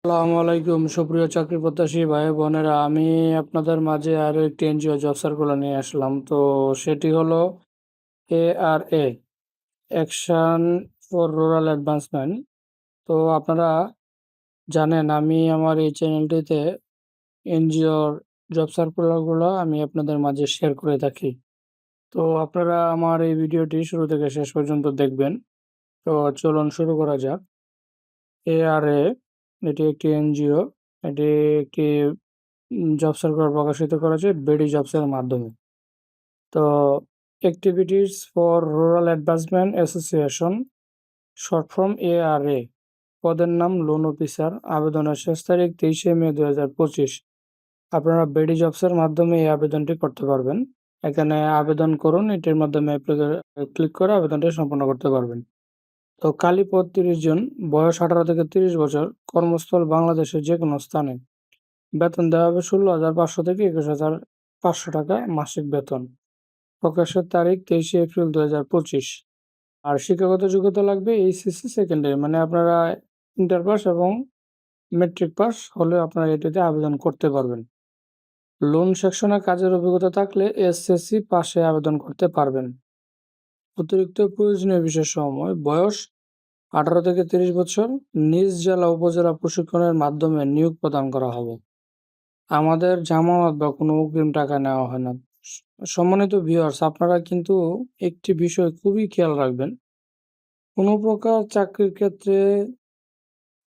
আসসালামু আলাইকুম সুপ্রিয় চাকরি প্রত্যাশী ভাই বোনেরা, আমি আপনাদের মাঝে আরো একটি এনজিও জব সার্কুলার নিয়ে আসলাম। তো সেটি হলো ARA, action for rural advancement. তো আপনারা জানেন আমি আমার এই চ্যানেলটিতে এনজিওর জব সার্কুলারগুলো আমি আপনাদের মাঝে শেয়ার করে থাকি। তো আপনারা আমার এই ভিডিওটি শুরু থেকে শেষ পর্যন্ত দেখবেন। তো চলুন শুরু করা যাক। ARA এটি একটি এনজিও, এটি একটি জব সার্কুলার প্রকাশিত করেছে বেডি জবসের মাধ্যমে। তো activities for rural advancement association, short form ARA। পদের নাম লোন অফিসার। আবেদনের শেষ তারিখ 23শে মে 2025। আপনারা বেডি জবসের মাধ্যমে এই আবেদনটি করতে পারবেন। এখানে আবেদন করুন, এটির মাধ্যমে ক্লিক করে আবেদনটি সম্পন্ন করতে পারবেন। তো খালি পদ 30 জন, বয়স 18 থেকে 30 বছর, কর্মস্থল বাংলাদেশের যে কোনো স্থানে। বেতন দেওয়া হবে 16,500 থেকে 21,500 টাকা মাসিক বেতন। প্রকাশের তারিখ 23শে এপ্রিল 2025। আর শিক্ষাগত যোগ্যতা লাগবে এইচএসসি সেকেন্ডারি, মানে আপনারা ইন্টার পাস এবং মেট্রিক পাস হলে আপনারা এটিতে আবেদন করতে পারবেন। লোন সেকশনে কাজের অভিজ্ঞতা থাকলে এসএসসি পাশে আবেদন করতে পারবেন। অতিরিক্ত প্রয়োজনীয় বিষয় সময়, বয়স 18 থেকে 30 বছর, নিজ জেলা উপজেলা প্রশিক্ষণের মাধ্যমে নিয়োগ প্রদান করা হবে। আমাদের জামানত বা কোনো অগ্রিম টাকা নেওয়া হয় না। সম্মানিত ভিউয়ার্স, আপনারা কিন্তু একটি বিষয় খুবই খেয়াল রাখবেন। কোনো প্রকার চাকরির ক্ষেত্রে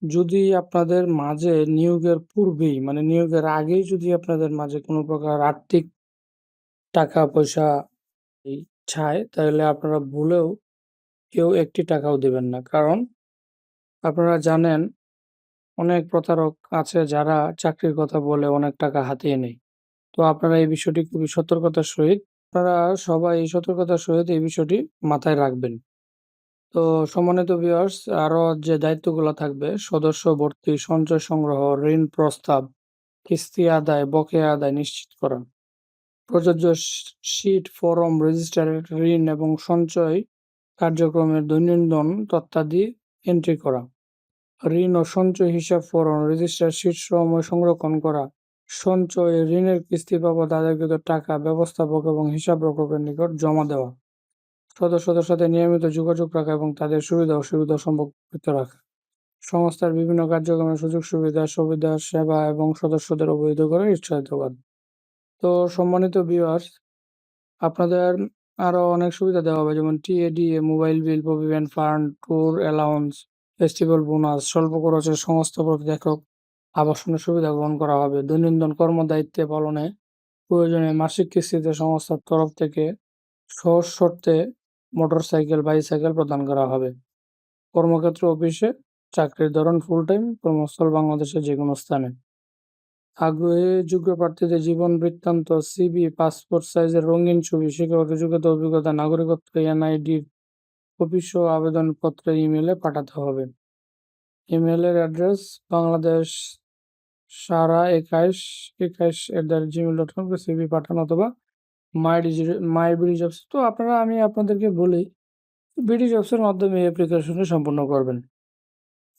যদি আপনাদের মাঝে নিয়োগের পূর্বেই, মানে নিয়োগের আগেই যদি আপনাদের মাঝে কোনো প্রকার আর্থিক টাকা পয়সা চায়, তাহলে আপনারা ভুলেও কেউ একটি টাকাও দিবেন না। কারণ আপনারা জানেন অনেক প্রতারক আছে যারা চাকরির কথা বলে অনেক টাকা হাতিয়ে নেয়। তো আপনারা এই বিষয়টি খুবই সতর্কতার সহিত, আপনারা সবাই এই সতর্কতার সহিত এই বিষয়টি মাথায় রাখবেন। তো সম্মানিত ভিউয়ার্স, আরো যে দায়িত্বগুলো থাকবে: সদস্য ভর্তি, সঞ্চয় সংগ্রহ, ঋণ প্রস্তাব, কিস্তি আদায়, বকেয়া আদায় নিশ্চিত করা, প্রযোজ্য শীট ফরম, রেজিস্টারেড ঋণ এবং সঞ্চয় কার্যক্রমের দৈনন্দিন তথ্যাদি এন্ট্রি করা, ঋণ ও সঞ্চয় হিসাব ফরম, রেজিস্টার শীট সময় সংরক্ষণ করা, সঞ্চয় ঋণের কিস্তি বাবদ আদায়কৃত টাকা ব্যবস্থাপক এবং হিসাবরক্ষকের নিকট জমা দেওয়া, সদস্যদের সাথে নিয়মিত যোগাযোগ রাখা এবং তাদের সুবিধা অসুবিধা সম্পর্কিত রাখা, সংস্থার বিভিন্ন কার্যক্রমের সুযোগ সুবিধা সেবা এবং সদস্যদের অবহিত করে উৎসাহিত করা। তো সম্মানিত ভিউয়ার্স, আপনাদের আরো অনেক সুবিধা দেওয়া হবে, যেমন TA DA, mobile bill, provident fund, tour allowance, festival bonus, স্বল্প খরচের সংস্থা প্রতিরক্ষক আবাসনের সুবিধা গ্রহণ করা হবে। দৈনন্দিন কর্মদায়িত্বে পালনে প্রয়োজনে মাসিক কিস্তিতে সংস্থার তরফ থেকে সহজ শর্তে মোটরসাইকেল, বাইসাইকেল প্রদান করা হবে। কর্মক্ষেত্র অফিসে, চাকরির ধরন ফুল টাইম, কর্মস্থল বাংলাদেশের যে কোনো স্থানে। আগ্রহী যোগ্য প্রার্থীদের জীবন বৃত্তান্ত, সিভি, পাসপোর্ট সাইজের রঙিন ছবি, শিক্ষাগত যোগ্যতা, অভিজ্ঞতা, নাগরিকত্ব, এনআইডি কপি সহ আবেদনপত্র ইমেইলে পাঠাতে হবে। ইমেইলের অ্যাড্রেস: বাংলাদেশ সারা 2121@gmail.com সিভি পাঠান, অথবা মাই বিডি জবস। তো আমি আপনাদেরকে বলি, বিডি জবসের মাধ্যমে এই অ্যাপ্লিকেশনটি সম্পূর্ণ করবেন।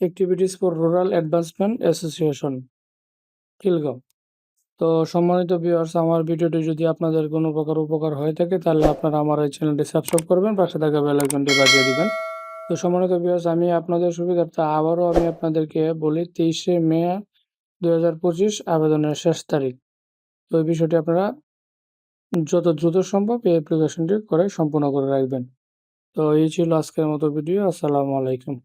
Activities for rural advancement association, Khilgaon. তো সম্মানিত ভিউয়ার্স, আমার ভিডিওটি যদি আপনাদের কোনো প্রকার উপকার হয়ে থাকে, তাহলে আপনারা আমার এই চ্যানেলটি সাবস্ক্রাইব করবেন, পাশে থাকা বেল আইকনটি বাজিয়ে দিবেন। তো সম্মানিত ভিউয়ার্স, আমি আপনাদের সুবিধার্থে আবারও আপনাদেরকে বলি, 23শে মে 2025 আবেদনের শেষ তারিখ। তো এই বিষয়টি আপনারা যত দ্রুত সম্ভব এই অ্যাপ্লিকেশনটি করে সম্পূর্ণ করে রাখবেন। তো এই ছিল আজকের মতো ভিডিও। আসসালামু আলাইকুম।